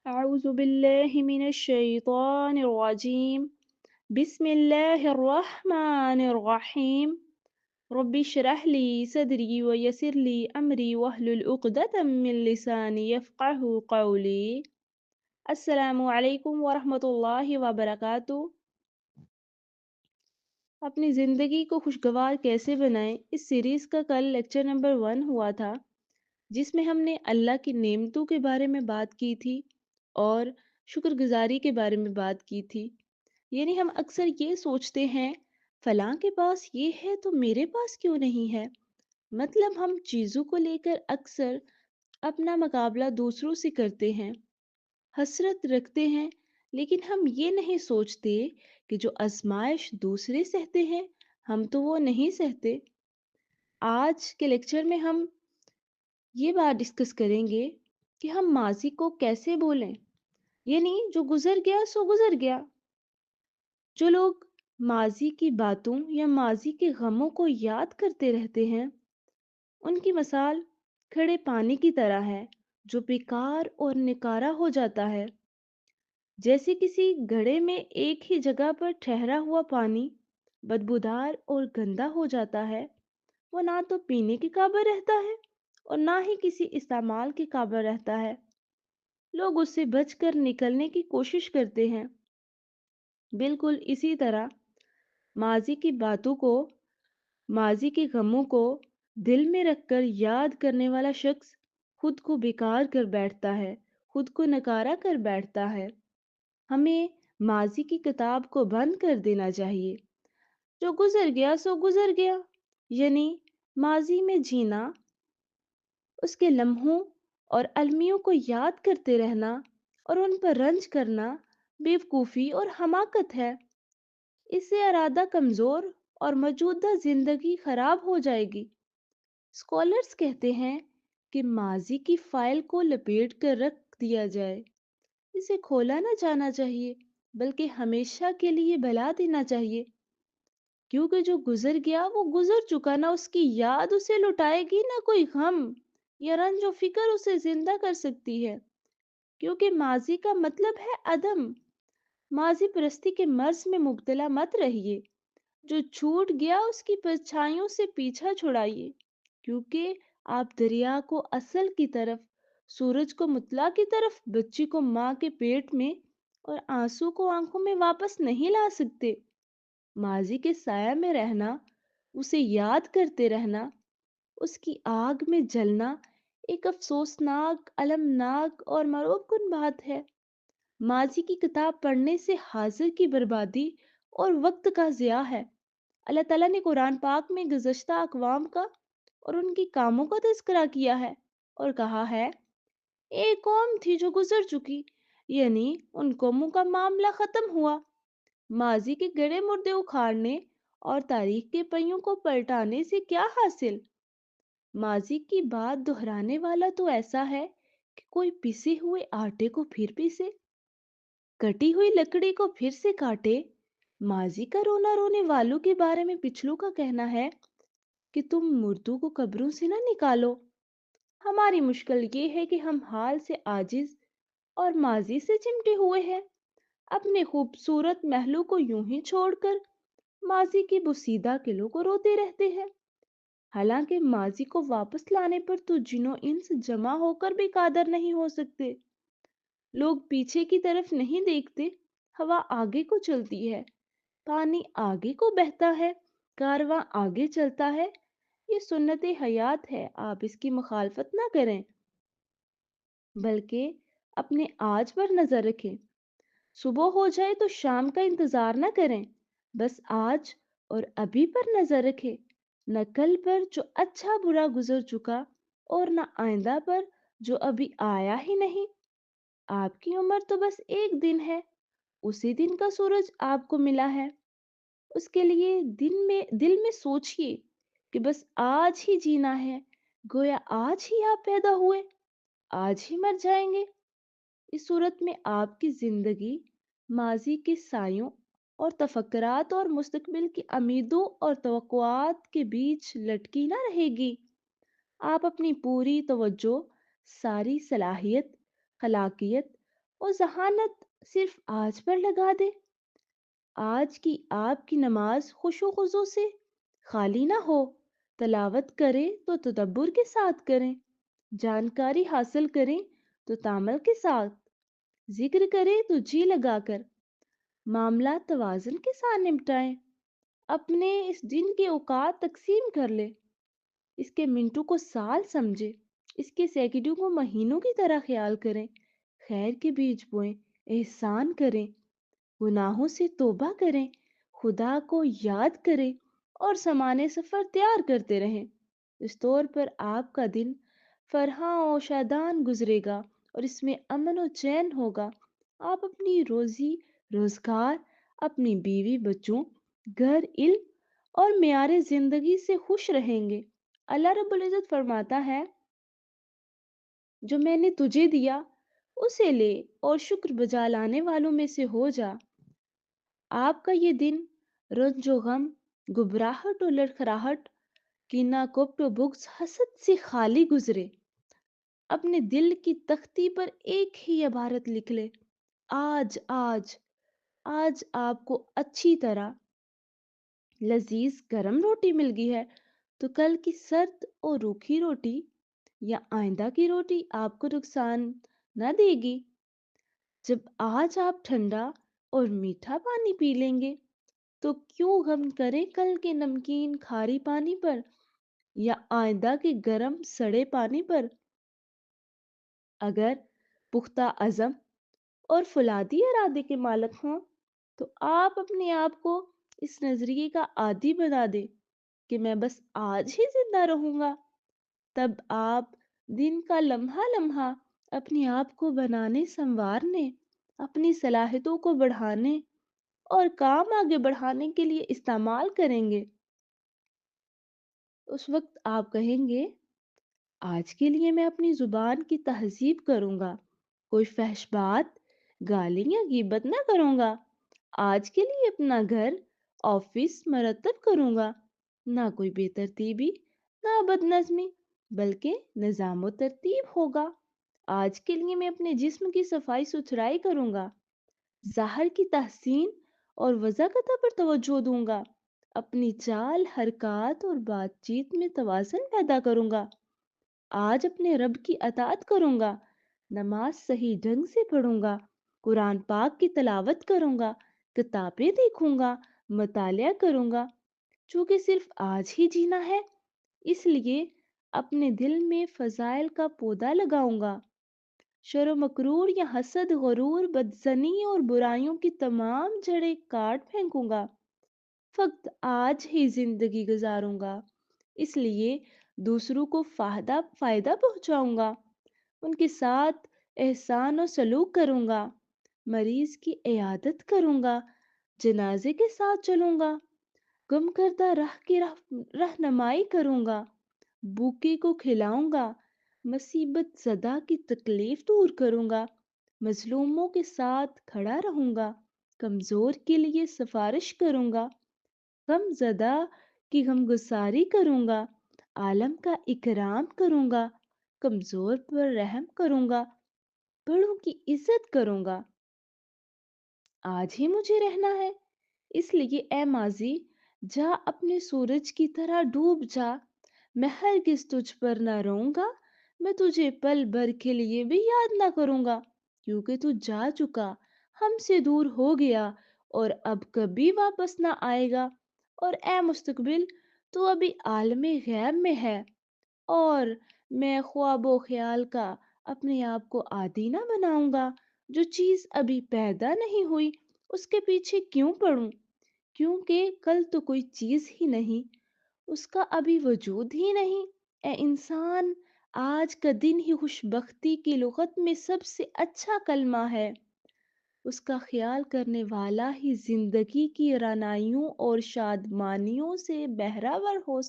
أعوذ بالله من الشيطان الرجيم. بسم الله الرحمن الرحيم. رب اشرح لي صدري ويسر لي أمري واحلل عقدة من لساني يفقه قولي. السلام علیکم ورحمۃ اللہ وبرکاتہ. اپنی زندگی کو خوشگوار کیسے بنائیں اس سیریز کا کل لیکچر نمبر 1 ہوا تھا، جس میں ہم نے اللہ کی نعمتوں کے بارے میں بات کی تھی اور شکر گزاری کے بارے میں بات کی تھی. یعنی ہم اکثر یہ سوچتے ہیں فلاں کے پاس یہ ہے تو میرے پاس کیوں نہیں ہے. مطلب ہم چیزوں کو لے کر اکثر اپنا مقابلہ دوسروں سے کرتے ہیں، حسرت رکھتے ہیں، لیکن ہم یہ نہیں سوچتے کہ جو آزمائش دوسرے سہتے ہیں ہم تو وہ نہیں سہتے. آج کے لیکچر میں ہم یہ بات ڈسکس کریں گے کہ ہم ماضی کو کیسے بولیں. یعنی جو گزر گیا سو گزر گیا. جو لوگ ماضی کی باتوں یا ماضی کے غموں کو یاد کرتے رہتے ہیں ان کی مثال کھڑے پانی کی طرح ہے جو بیکار اور نکارا ہو جاتا ہے. جیسے کسی گھڑے میں ایک ہی جگہ پر ٹھہرا ہوا پانی بدبودار اور گندا ہو جاتا ہے. وہ نہ تو پینے کے قابل رہتا ہے اور نہ ہی کسی استعمال کے قابل رہتا ہے. لوگ اس سے بچ کر نکلنے کی کوشش کرتے ہیں. بالکل اسی طرح ماضی کی باتوں کو، ماضی کے غموں کو دل میں رکھ کر یاد کرنے والا شخص خود کو بیکار کر بیٹھتا ہے، خود کو نکارا کر بیٹھتا ہے. ہمیں ماضی کی کتاب کو بند کر دینا چاہیے. جو گزر گیا سو گزر گیا. یعنی ماضی میں جینا، اس کے لمحوں اور المیوں کو یاد کرتے رہنا اور ان پر رنج کرنا بیوقوفی اور حماقت ہے. اس سے ارادہ کمزور اور موجودہ زندگی خراب ہو جائے گی. اسکالرز کہتے ہیں کہ ماضی کی فائل کو لپیٹ کر رکھ دیا جائے، اسے کھولا نہ جانا چاہیے بلکہ ہمیشہ کے لیے بھلا دینا چاہیے. کیونکہ جو گزر گیا وہ گزر چکا، نہ اس کی یاد اسے لٹائے گی، نہ کوئی غم یا رنج و فکر اسے زندہ کر سکتی ہے. کیونکہ ماضی کا مطلب ہے عدم. ماضی پرستی کے مرض میں مبتلا مت رہیے. جو چھوٹ گیا اس کی پرچھائیوں سے پیچھا چھڑائیے. کیونکہ آپ دریا کو اصل کی طرف، سورج کو مطلع کی طرف، بچی کو ماں کے پیٹ میں اور آنسو کو آنکھوں میں واپس نہیں لا سکتے. ماضی کے سایہ میں رہنا، اسے یاد کرتے رہنا، اس کی آگ میں جلنا ایک افسوسناک، المناک اور مرعوب کن بات ہے. ماضی کی کتاب پڑھنے سے حاضر کی بربادی اور وقت کا ضیاع ہے. اللہ تعالیٰ نے قرآن پاک میں گزشتہ اقوام کا اور ان کی کاموں کا تذکرہ کیا ہے اور کہا ہے ایک قوم تھی جو گزر چکی، یعنی ان قوموں کا معاملہ ختم ہوا. ماضی کے گڑے مردے اکھاڑنے اور تاریخ کے پہیوں کو پلٹانے سے کیا حاصل؟ ماضی کی بات دہرانے والا تو ایسا ہے کہ کوئی پسے ہوئے آٹے کو پھر پیسے، کٹی ہوئی لکڑی کو پھر سے کاٹے. ماضی کا رونا رونے والوں کے بارے میں پچھلوں کا کہنا ہے کہ تم مردوں کو قبروں سے نہ نکالو. ہماری مشکل یہ ہے کہ ہم حال سے عاجز اور ماضی سے چمٹے ہوئے ہیں. اپنے خوبصورت محلوں کو یوں ہی چھوڑ کر ماضی کے بوسیدہ قلعوں کو روتے رہتے ہیں. حالانکہ ماضی کو واپس لانے پر تو جنوں انس جمع ہو کر بھی قادر نہیں ہو سکتے. لوگ پیچھے کی طرف نہیں دیکھتے. ہوا آگے کو چلتی ہے، پانی آگے کو بہتا ہے، کارواں آگے چلتا ہے. یہ سنت حیات ہے، آپ اس کی مخالفت نہ کریں بلکہ اپنے آج پر نظر رکھیں. صبح ہو جائے تو شام کا انتظار نہ کریں، بس آج اور ابھی پر نظر رکھیں. نہ کل پر جو اچھا برا گزر چکا اور نہ آئندہ پر جو ابھی آیا ہی نہیں. آپ کی عمر تو بس ایک دن ہے، اسی دن کا سورج آپ کو ملا ہے. اس کے لیے دل میں سوچئے کہ بس آج ہی جینا ہے، گویا آج ہی آپ پیدا ہوئے، آج ہی مر جائیں گے. اس صورت میں آپ کی زندگی ماضی کے سایوں اور تفکرات اور مستقبل کی امیدوں اور توقعات کے بیچ لٹکی نہ رہے گی. آپ اپنی پوری توجہ، ساری صلاحیت، خلاقیت اور ذہانت صرف آج پر لگا دے۔ آج کی آپ کی نماز خوش و خضو سے خالی نہ ہو۔ تلاوت کریں تو تدبر کے ساتھ کریں، جانکاری حاصل کریں تو تامل کے ساتھ، ذکر کریں تو جی لگا کر، معاملات توازن کے ساتھ نمٹائیں۔ اپنے اس دن کے اوقات تقسیم کر لے، اس کے منٹوں کو سال سمجھے، اس کے سیکنڈوں کو مہینوں کی طرح خیال کریں، خیر کے بیج بوئیں، احسان کریں، گناہوں سے توبہ کریں، خدا کو یاد کریں اور سمانے سفر تیار کرتے رہیں۔ اس طور پر آپ کا دن فرحاں و شادان گزرے گا اور اس میں امن و چین ہوگا۔ آپ اپنی روزی روزگار، اپنی بیوی بچوں، گھر، علم اور معیار زندگی سے خوش رہیں گے۔ اللہ رب العزت فرماتا ہے، جو میں نے تجھے دیا اسے لے اور شکر بجا لانے والوں میں سے ہو جا۔ آپ کا یہ دن رنج و غم، گھبراہٹ و لڑکھڑاہٹ، کینہ کپٹ و بغض حسد سے خالی گزرے۔ اپنے دل کی تختی پر ایک ہی عبارت لکھ لے، آج آج آج آپ کو اچھی طرح لذیذ گرم روٹی مل گئی ہے تو کل کی سرد اور روکھی روٹی یا آئندہ کی روٹی آپ کو نقصان نہ دے گی۔ جب آج آپ ٹھنڈا اور میٹھا پانی پی لیں گے تو کیوں غم کریں کل کے نمکین کھاری پانی پر یا آئندہ کے گرم سڑے پانی پر۔ اگر پختہ عزم اور فولادی ارادے کے مالک ہوں تو آپ اپنے آپ کو اس نظریے کا عادی بنا دیں کہ میں بس آج ہی زندہ رہوں گا۔ تب آپ دن کا لمحہ لمحہ اپنے آپ کو بنانے سنوارنے، اپنی صلاحیتوں کو بڑھانے اور کام آگے بڑھانے کے لیے استعمال کریں گے۔ اس وقت آپ کہیں گے، آج کے لیے میں اپنی زبان کی تہذیب کروں گا، کوئی فحش بات، گالی یا غیبت نہ کروں گا۔ آج کے لیے اپنا گھر، آفس مرتب کروں گا، نہ کوئی بے ترتیبی، نہ بد نظمی، بلکہ نظام و ترتیب ہوگا۔ آج کے لیے میں اپنے جسم کی صفائی ستھرائی کروں گا، ظاہر کی تحسین اور وضاحت پر توجہ دوں گا، اپنی چال، حرکات اور بات چیت میں توازن پیدا کروں گا۔ آج اپنے رب کی اطاعت کروں گا، نماز صحیح ڈھنگ سے پڑھوں گا، قرآن پاک کی تلاوت کروں گا، کتابیں دیکھوں گا، مطالعہ کروں گا، چونکہ صرف آج ہی جینا ہے، اس لیے اپنے دل میں فضائل کا پودا لگاؤں گا، شر و مکرور یا حسد، غرور، بدزنی اور برائیوں کی تمام جڑیں کاٹ پھینکوں گا۔ فقط آج ہی زندگی گزاروں گا، اس لیے دوسروں کو فائدہ پہنچاؤں گا، ان کے ساتھ احسان و سلوک کروں گا، مریض کی عیادت کروں گا، جنازے کے ساتھ چلوں گا، گم کردہ راہ کی رہنمائی کروں گا، بھوکے کو کھلاؤں گا، مصیبت زدہ کی تکلیف دور کروں گا، مظلوموں کے ساتھ کھڑا رہوں گا، کمزور کے لیے سفارش کروں گا، غم زدہ کی غمگساری کروں گا، عالم کا اکرام کروں گا، کمزور پر رحم کروں گا، بڑوں کی عزت کروں گا۔ آج ہی مجھے رہنا ہے، اس لیے اے ماضی جا اپنے سورج کی طرح ڈوب جا، میں ہرگز تجھ پر نہ رہوں گا، میں تجھے پل بھر کے لیے بھی یاد نہ کروں گا، کیونکہ تو جا چکا، ہم سے دور ہو گیا اور اب کبھی واپس نہ آئے گا۔ اور اے مستقبل، تو ابھی عالم غیب میں ہے اور میں خواب و خیال کا اپنے آپ کو عادی نہ بناؤں گا۔ جو چیز ابھی پیدا نہیں ہوئی اس کے پیچھے کیوں پڑوں، کیونکہ کل تو کوئی چیز ہی نہیں، اس کا ابھی وجود ہی نہیں۔ اے انسان، آج کا دن ہی خوش بختی کی لغت میں سب سے اچھا کلمہ ہے، اس کا خیال کرنے والا ہی زندگی کی رعنائیوں اور شادمانیوں سے بہرہ ور ہو